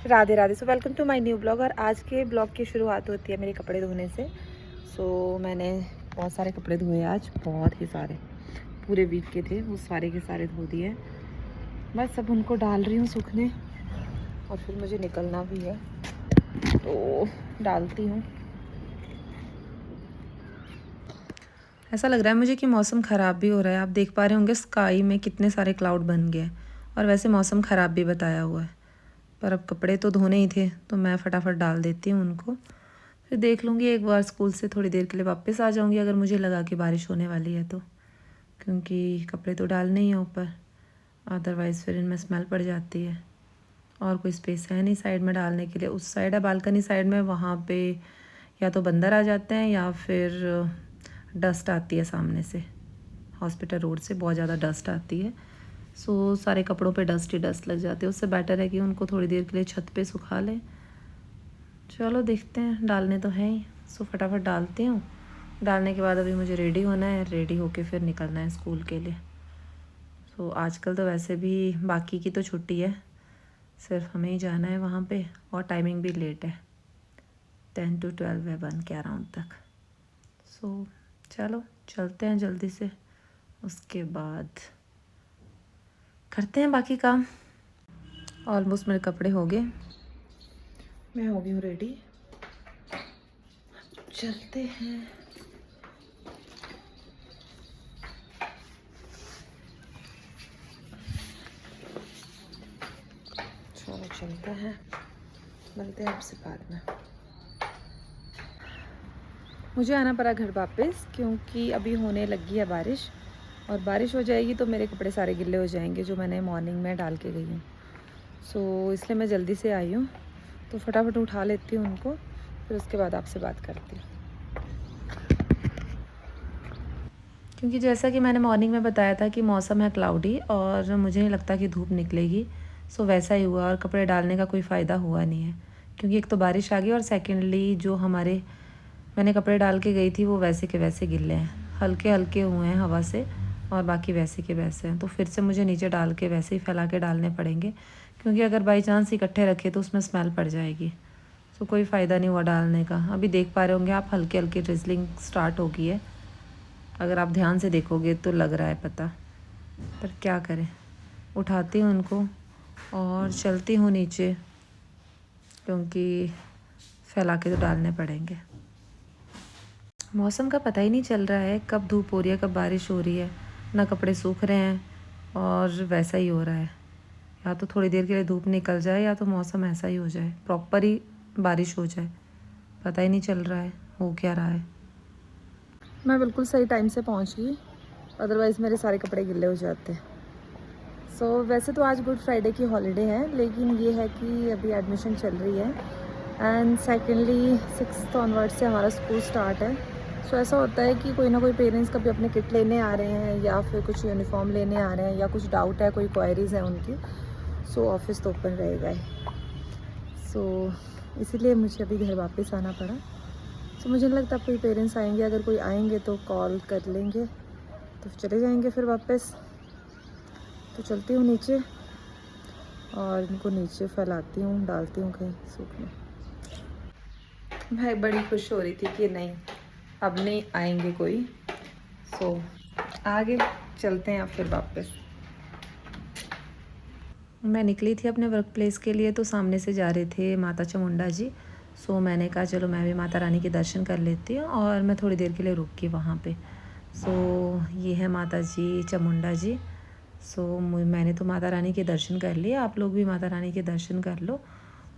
Radhe Radhe. So welcome to my new blog. और आज के ब्लॉग की शुरुआत होती है मेरे कपड़े धोने से। मैंने बहुत सारे कपड़े धोए आज, बहुत ही सारे, पूरे वीक के थे, वो सारे के सारे धो दिए। बस अब उनको डाल रही हूँ सूखने और फिर मुझे निकलना भी है, तो डालती हूँ। ऐसा लग रहा है मुझे कि मौसम ख़राब भी हो रहा है। आप देख पा रहे होंगे स्काई में कितने सारे क्लाउड बन गए, और वैसे मौसम ख़राब भी बताया हुआ है। पर अब कपड़े तो धोने ही थे, तो मैं फटाफट डाल देती हूँ उनको। फिर देख लूँगी, एक बार स्कूल से थोड़ी देर के लिए वापस आ जाऊँगी अगर मुझे लगा कि बारिश होने वाली है तो, क्योंकि कपड़े तो डालने ही हैं ऊपर, अदरवाइज़ फिर इनमें स्मेल पड़ जाती है। और कोई स्पेस है नहीं साइड में डालने के लिए। उस साइड है बालकनी साइड में, वहाँ पे या तो बंदर आ जाते हैं या फिर डस्ट आती है सामने से, हॉस्पिटल रोड से बहुत ज़्यादा डस्ट आती है। सारे कपड़ों पे डस्ट ही डस्ट लग जाती है। उससे बेटर है कि उनको थोड़ी देर के लिए छत पे सुखा लें। चलो देखते हैं, डालने तो हैं ही। फटाफट डालती हूँ। डालने के बाद अभी मुझे रेडी होना है, रेडी होके फिर निकलना है स्कूल के लिए। आजकल तो वैसे भी बाकी की तो छुट्टी है, सिर्फ हमें ही जाना है वहाँ पे, और टाइमिंग भी लेट है, 10 to 12 है, 1 के अराउंड तक। चलो चलते हैं जल्दी से, उसके बाद करते हैं बाकी काम। ऑलमोस्ट मेरे कपड़े हो गए, मैं हो गई हूँ रेडी, चलते हैं। चलो चलते हैं, मिलते हैं आपसे बाद में। मुझे आना पड़ा घर वापस, क्योंकि अभी होने लगी है बारिश, और बारिश हो जाएगी तो मेरे कपड़े सारे गिल्ले हो जाएंगे जो मैंने मॉर्निंग में डाल के गई हूँ। इसलिए मैं जल्दी से आई हूँ, तो फटाफट उठा लेती हूँ उनको, फिर उसके बाद आपसे बात करती हूँ। क्योंकि जैसा कि मैंने मॉर्निंग में बताया था कि मौसम है क्लाउडी और मुझे नहीं लगता कि धूप निकलेगी। वैसा ही हुआ, और कपड़े डालने का कोई फ़ायदा हुआ नहीं है, क्योंकि एक तो बारिश आ गई, और सेकेंडली जो मैंने कपड़े डाल के गई थी वो वैसे के वैसे गिल्ले हैं, हल्के हल्के हुए हैं हवा से, और बाकी वैसे के वैसे हैं। तो फिर से मुझे नीचे डाल के वैसे ही फैला के डालने पड़ेंगे, क्योंकि अगर बाई चांस इकट्ठे रखे तो उसमें स्मेल पड़ जाएगी। कोई फ़ायदा नहीं हुआ डालने का। अभी देख पा रहे होंगे आप, हल्की हल्की ड्रिजलिंग स्टार्ट हो गई है, अगर आप ध्यान से देखोगे तो लग रहा है पता, पर क्या करें। उठाती हूँ उनको और चलती हूँ नीचे, क्योंकि फैला के तो डालने पड़ेंगे। मौसम का पता ही नहीं चल रहा है, कब धूप हो रही है कब बारिश हो रही है, ना कपड़े सूख रहे हैं, और वैसा ही हो रहा है। या तो थोड़ी देर के लिए धूप निकल जाए, या तो मौसम ऐसा ही हो जाए, प्रॉपर ही बारिश हो जाए, पता ही नहीं चल रहा है हो क्या रहा है। मैं बिल्कुल सही टाइम से पहुंच गई, अदरवाइज़ मेरे सारे कपड़े गिल्ले हो जाते हैं। वैसे तो आज गुड फ्राइडे की हॉलीडे है, लेकिन ये है कि अभी एडमिशन चल रही है, एंड सेकेंडली 6th ऑनवर्ड से हमारा स्कूल स्टार्ट है। ऐसा होता है कि कोई ना कोई पेरेंट्स कभी अपने किट लेने आ रहे हैं, या फिर कुछ यूनिफॉर्म लेने आ रहे हैं, या कुछ डाउट है, कोई क्वायरीज़ हैं उनकी। ऑफिस तो ओपन रहेगा ही, इसीलिए मुझे अभी घर वापस आना पड़ा। मुझे नहीं लगता कोई पेरेंट्स आएंगे, अगर कोई आएंगे तो कॉल कर लेंगे, तो चले जाएंगे फिर वापस। तो चलती हूँ नीचे और इनको नीचे फैलाती हूँ, डालती हूँ कहीं सूखने। मैं बड़ी खुश हो रही थी कि नहीं, अब नहीं आएंगे कोई। आगे चलते हैं अब फिर वापस। मैं निकली थी अपने वर्क प्लेस के लिए, तो सामने से जा रहे थे माता चामुंडा जी। मैंने कहा चलो मैं भी माता रानी के दर्शन कर लेती हूँ, और मैं थोड़ी देर के लिए रुक गई वहाँ पे। ये है माता जी चामुंडा जी। मैंने तो माता रानी के दर्शन कर लिए, आप लोग भी माता रानी के दर्शन कर लो।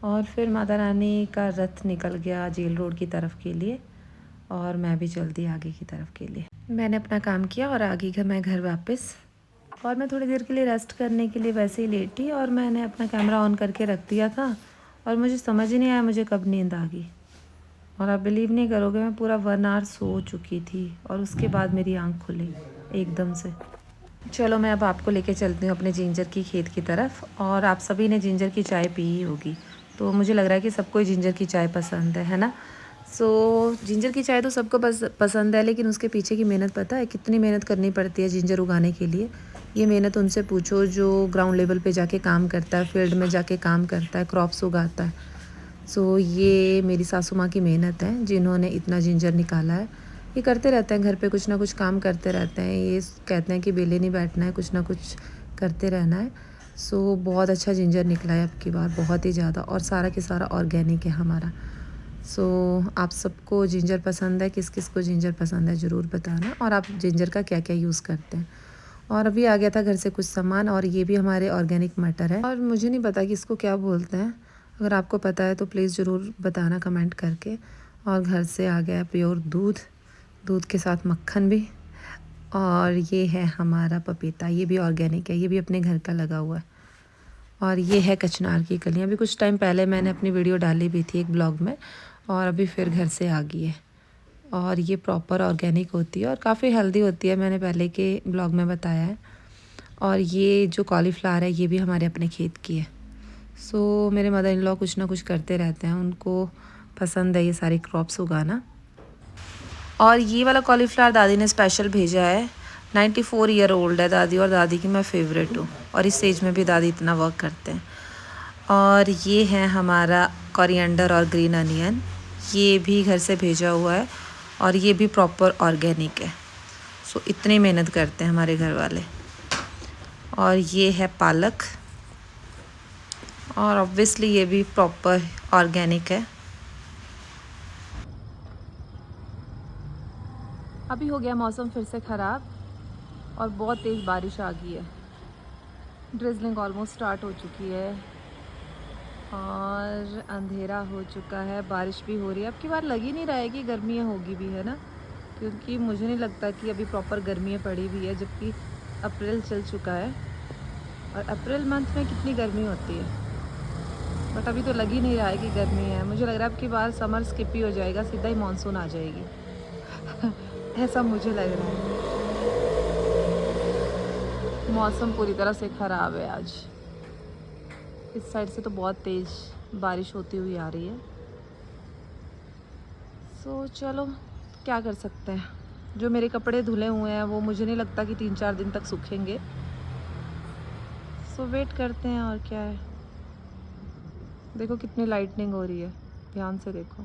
और फिर माता रानी का रथ निकल गया जेल रोड की तरफ के लिए, और मैं भी चल दी आगे की तरफ के लिए। मैंने अपना काम किया और आगे मैं घर वापस, और मैं थोड़ी देर के लिए रेस्ट करने के लिए वैसे ही लेटी, और मैंने अपना कैमरा ऑन करके रख दिया था, और मुझे समझ ही नहीं आया मुझे कब नींद आ गई। और आप बिलीव नहीं करोगे, मैं पूरा 1 आवर सो चुकी थी, और उसके बाद मेरी आँख खुली एकदम से। चलो मैं अब आपको लेके चलती हूँ अपने जिंजर की खेत की तरफ। और आप सभी ने जिंजर की चाय पी ही होगी, तो मुझे लग रहा है कि सबको जिंजर की चाय पसंद है ना। जिंजर की चाय तो सबको पसंद है, लेकिन उसके पीछे की मेहनत पता है, कितनी मेहनत करनी पड़ती है जिंजर उगाने के लिए, ये मेहनत उनसे पूछो जो ग्राउंड लेवल पे जाके काम करता है, फील्ड में जाके काम करता है, क्रॉप्स उगाता है। सो ये मेरी सासू माँ की मेहनत है जिन्होंने इतना जिंजर निकाला है। ये करते रहते हैं घर पे, कुछ ना कुछ काम करते रहते हैं। ये कहते हैं कि बेले नहीं बैठना है, कुछ ना कुछ करते रहना है। सो बहुत अच्छा जिंजर निकला है अब की बार, बहुत ही ज़्यादा, और सारा के सारा ऑर्गेनिक है हमारा। सो आप सबको जिंजर पसंद है? किस किस को जिंजर पसंद है ज़रूर बताना, और आप जिंजर का क्या क्या यूज़ करते हैं। और अभी आ गया था घर से कुछ सामान, और ये भी हमारे ऑर्गेनिक मटर है, और मुझे नहीं पता कि इसको क्या बोलते हैं। अगर आपको पता है तो प्लीज़ ज़रूर बताना कमेंट करके। और घर से आ गया प्योर दूध, दूध के साथ मक्खन भी। और ये है हमारा पपीता, ये भी ऑर्गेनिक है, ये भी अपने घर का लगा हुआ है। और ये है कचनार की कलियाँ। अभी कुछ टाइम पहले मैंने अपनी वीडियो डाली भी थी एक ब्लॉग में, और अभी फिर घर से आ गई है। और ये प्रॉपर ऑर्गेनिक होती है और काफ़ी हेल्दी होती है, मैंने पहले के ब्लॉग में बताया है। और ये जो कॉलीफ्लावर है ये भी हमारे अपने खेत की है। सो मेरे मदर इन लॉ कुछ ना कुछ करते रहते हैं, उनको पसंद है ये सारी क्रॉप्स उगाना। और ये वाला कॉलीफ्लावर दादी ने स्पेशल भेजा है। 94 ईयर ओल्ड है दादी, और दादी की मैं फेवरेट हूँ, और इस एज में भी दादी इतना वर्क करते हैं। और ये है हमारा कोरिएंडर और ग्रीन अनियन, ये भी घर से भेजा हुआ है, और ये भी प्रॉपर ऑर्गेनिक है। सो इतनी मेहनत करते हैं हमारे घर वाले। और ये है पालक, और ऑब्वियसली ये भी प्रॉपर ऑर्गेनिक है। अभी हो गया मौसम फिर से ख़राब, और बहुत तेज़ बारिश आ गई है। ड्रिजलिंग ऑलमोस्ट स्टार्ट हो चुकी है, और अंधेरा हो चुका है, बारिश भी हो रही है। अब की बार लग ही नहीं रहा है कि गर्मियाँ होगी भी, है ना, क्योंकि मुझे नहीं लगता कि अभी प्रॉपर गर्मियाँ पड़ी हुई है, जबकि अप्रैल चल चुका है। और अप्रैल मंथ में कितनी गर्मी होती है, बट अभी तो लग ही नहीं रहा है कि गर्मी है। मुझे लग रहा है अब की बार समर स्किप ही हो जाएगा, सीधा ही मानसून आ जाएगी। ऐसा मुझे लग रहा है। मौसम पूरी तरह से ख़राब है आज। इस साइड से तो बहुत तेज़ बारिश होती हुई आ रही है। सो चलो क्या कर सकते हैं, जो मेरे कपड़े धुले हुए हैं वो मुझे नहीं लगता कि 3-4 दिन तक सूखेंगे। सो वेट करते हैं, और क्या है। देखो कितनी लाइटनिंग हो रही है, ध्यान से देखो,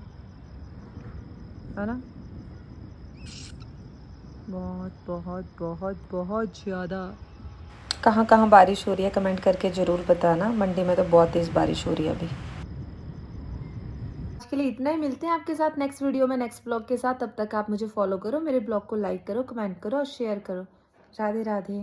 है ना, बहुत बहुत बहुत बहुत ज़्यादा। कहाँ कहाँ बारिश हो रही है कमेंट करके ज़रूर बताना। मंडी में तो बहुत तेज़ बारिश हो रही है अभी। आज के लिए इतना ही, मिलते हैं आपके साथ नेक्स्ट वीडियो में, नेक्स्ट ब्लॉग के साथ। तब तक आप मुझे फॉलो करो, मेरे ब्लॉग को लाइक करो, कमेंट करो और शेयर करो। राधे राधे।